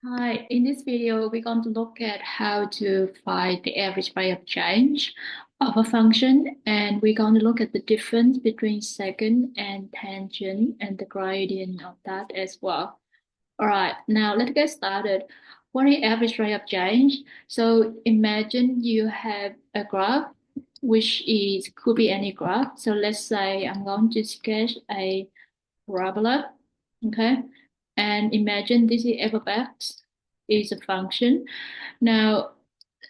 Hi, in this video, we're going to look at how to find the average rate of change of a function, and we're going to look at the difference between secant and tangent and the gradient of that as well. All right, now let's get started. What is average rate of change? So imagine you have a graph, which is could be any graph. So let's say I'm going to sketch a parabola, okay? And imagine this is f of x is a function. Now,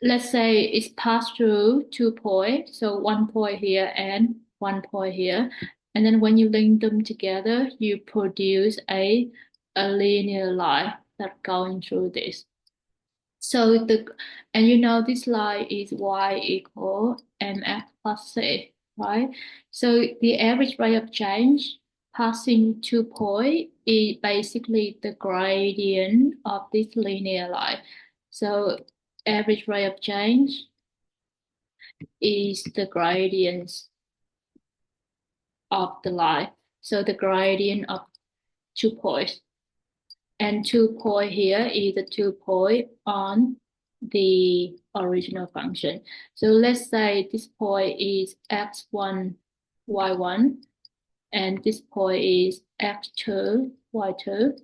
let's say it's passed through 2 points, so 1 point here and 1 point here. And then when you link them together, you produce a linear line that going through this. So and you know this line is y equal mx plus c, right? So the average rate of change passing 2 points is basically the gradient of this linear line. So average rate of change is the gradient of the line. So the gradient of 2 points. And 2 point here is the 2 point on the original function. So let's say this point is x1, y1, and this point is x2, y2.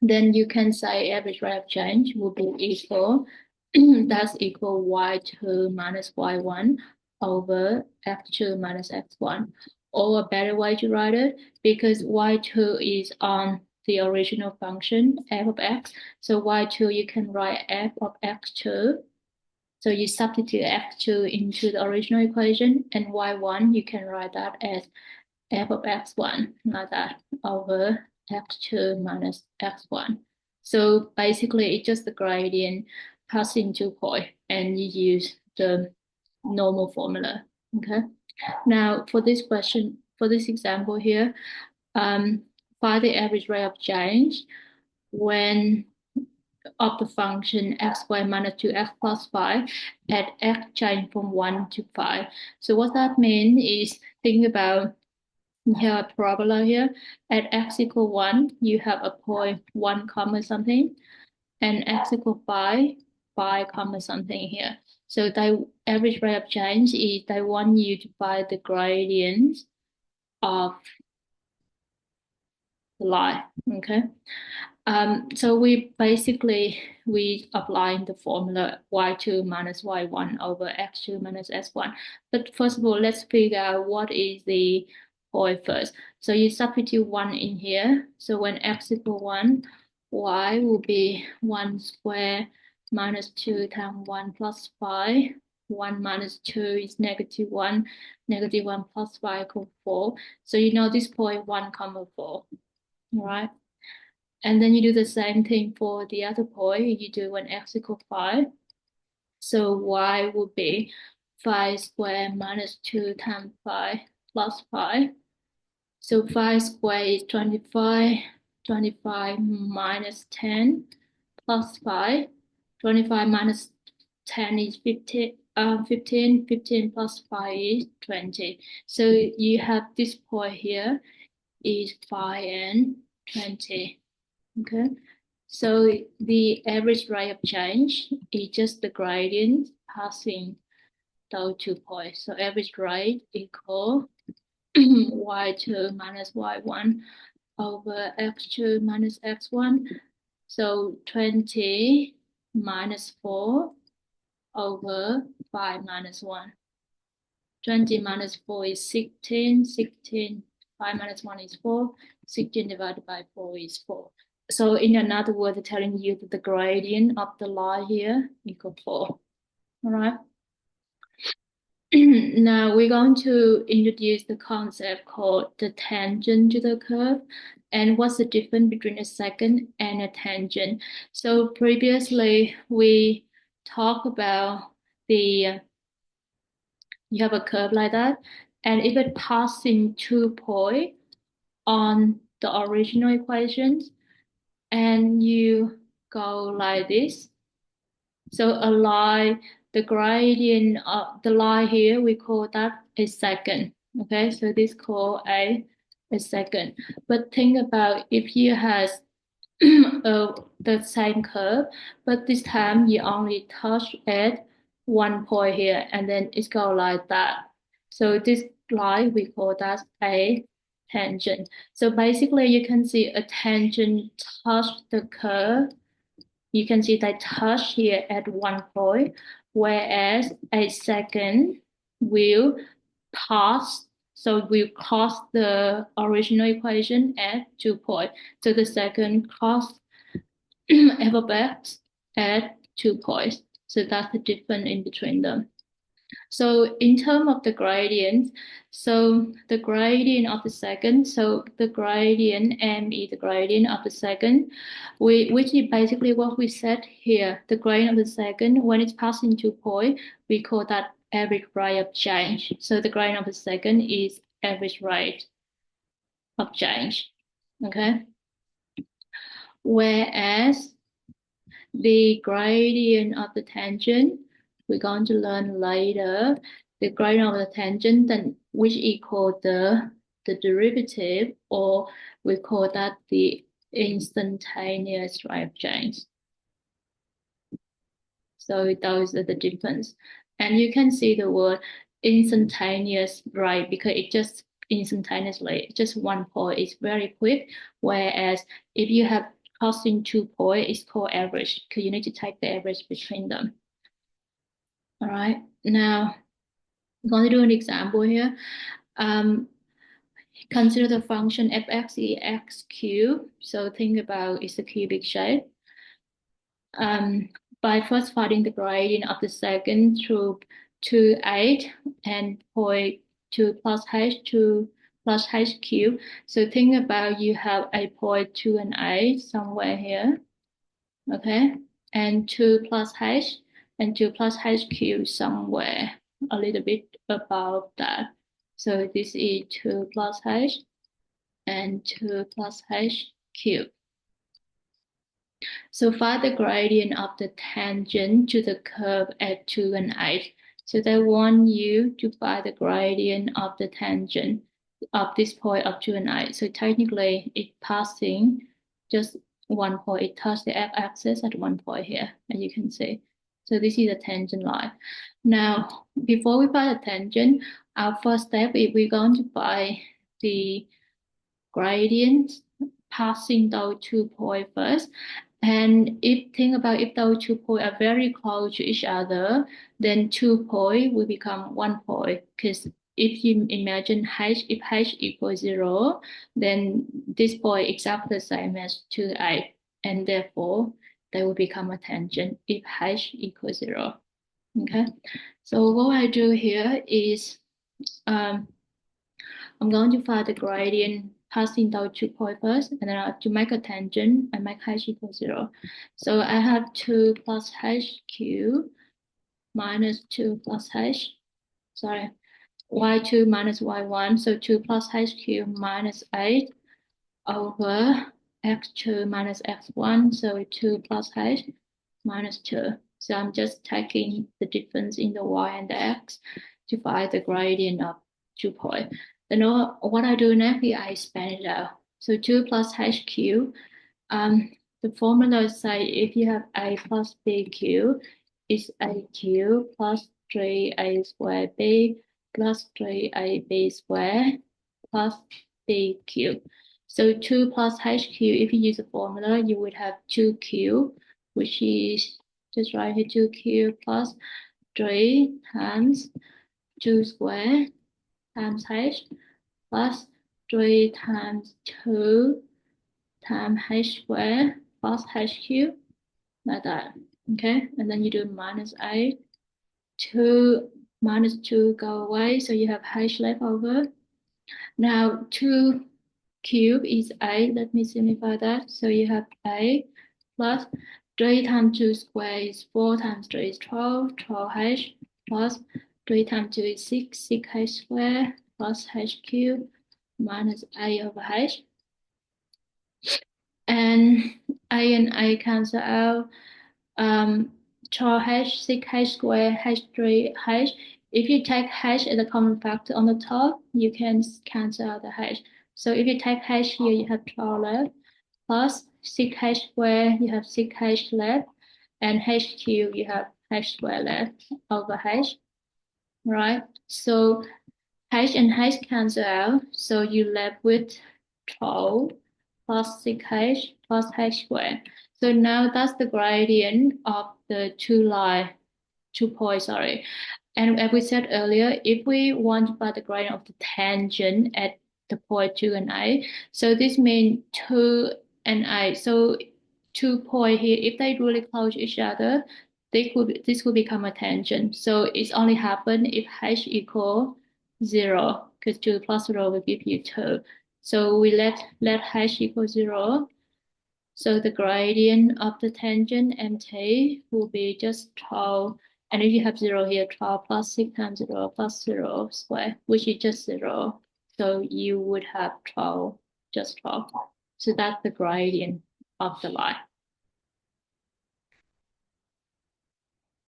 Then you can say average rate of change will be equal, that's equal y2 minus y1 over x2 minus x1. Or a better way to write it, because y2 is on the original function f of x. So y2 you can write f of x2. So you substitute x2 into the original equation, and y1 you can write that as f of x1 like that over x2 minus x1. So basically it's just the gradient passing 2 points, and you use the normal formula. Okay. Now for this question, for this example here, find the average rate of change when of the function x squared minus 2x plus 5 at x change from 1 to 5. So what that means is, think about, you have a parabola here. At x equal 1, you have a point 1 comma something, and x equal 5, 5 comma something here. So the average rate of change is they want you to find the gradient of the line, okay? So we applying the formula y2 minus y1 over x2 minus s1. But first of all, let's figure out what is the point first. So you substitute 1 in here. So when x equal 1, y will be 1 square minus 2 times 1 plus 5. 1 minus 2 is negative 1. Negative 1 plus 5 equals 4. So you know this point 1 comma 4. All right. And then you do the same thing for the other point. You do when x equals 5. So y will be 5 squared minus 2 times 5 plus 5. So 5 squared is 25. 25 minus 10 plus 5. 25 minus 10 is 15. 15. 15 plus 5 is 20. So you have this point here is 5 and 20. Okay, so the average rate of change is just the gradient passing those 2 points. So average rate equal y2 minus y1 over x2 minus x1. So 20 minus 4 over 5 minus 1. 20 minus 4 is 16. 16, 5 minus 1 is 4. 16 divided by 4 is 4. So in another word, telling you that the gradient of the line here equal 4. All right. Now we're going to introduce the concept called the tangent to the curve, and what's the difference between a secant and a tangent. So previously we talked about the you have a curve like that, and if it passing 2 points on the original equations, and you go like this. So a line, the gradient of the line here, we call that a secant. Okay, so this called a secant. But think about if you has the same curve, but this time you only touch at one point here, and then it's go like that. So this line we call that a tangent. So basically, you can see a tangent touch the curve. You can see they touch here at one point, whereas a second will pass. So we'll cross the original equation at 2 points. So the second cross alphabets at 2 points. So that's the difference in between them. So in terms of the gradient, so the gradient of the second, so the gradient m is the gradient of the second, which is basically what we said here. The gradient of the second, when it's passing 2 points, we call that average rate of change. So the gradient of the second is average rate of change. Okay. Whereas the gradient of the tangent, we're going to learn later, the gradient of the tangent, then which equal the derivative, or we call that the instantaneous rate of change. So those are the difference. And you can see the word instantaneous rate because it just instantaneously, just 1 point is very quick. Whereas if you have crossing 2 points, it's called average because you need to take the average between them. All right. Now I'm going to do an example here. Consider the function fx is x cubed. So think about it's a cubic shape. By first finding the gradient of the second through 2, 8 and point 2 plus h, 2 plus h cubed. So think about you have a point 2 and 8 somewhere here, okay? And 2 plus h and 2 plus h cubed somewhere a little bit above that. So this is 2 plus h and 2 plus h cubed. So find the gradient of the tangent to the curve at 2 and 8. So they want you to find the gradient of the tangent of this point of 2 and 8. So technically it's passing just 1 point. It touches the x-axis at 1 point here, as you can see. So this is the tangent line. Now, before we find the tangent, our first step is we're going to find the gradient passing those 2 points first. And think about if those 2 points are very close to each other, then 2 points will become 1 point. Because if you imagine if h equals 0, then this point is exactly the same as 2, 8. And therefore, they will become a tangent if h equals 0. Okay, so what I do here is I'm going to find the gradient passing those 2 points first, and then to make a tangent, I make h equals 0. So I have 2 plus h cubed minus 2 plus h, sorry, y2 minus y1, so 2 plus h cubed minus 8 over x2 minus x1, so 2 plus h minus 2. So I'm just taking the difference in the y and the x to find the gradient of 2 points. Then what I do next is I expand it out. So 2 plus h cubed. The formula say if you have a plus b cubed, it's a cubed plus 3a squared b plus 3ab squared plus b cubed. So 2 plus h cubed, if you use the formula, you would have 2 cubed, which is just right here 2 cubed plus 3 times 2 squared times h plus 3 times 2 times h squared plus h cubed, like that. Okay, and then you do minus 8. 2 minus 2 go away, so you have h left over. Now 2 cube is 8. Let me simplify that. So you have 8 plus 3 times 2 squared is 4 times 3 is 12, 12h plus 3 times 2 is 6, 6h squared plus h cubed minus a over h. And a and a cancel out. 12h, 6h squared, h3h. If you take h as a common factor on the top, you can cancel out the h. So if you take h here, you have 12 left, plus 6h squared, you have 6h left, and h cubed, you have h squared left over h, right? So h and h cancel out, so you left with 12 plus 6h plus h squared. So now that's the gradient of the two points, sorry. And as we said earlier, if we want to find the gradient of the tangent at the point 2 and A, so this means 2 and A. So 2 points here, if they really close each other, this could become a tangent. So it's only happen if h equal 0, because 2 plus 0 will give you 2. So we let h equal 0. So the gradient of the tangent MT will be just 12. And if you have 0 here, 12 plus 6 times 0 plus 0 square, which is just 0. So you would have 12, just 12. So that's the gradient of the line.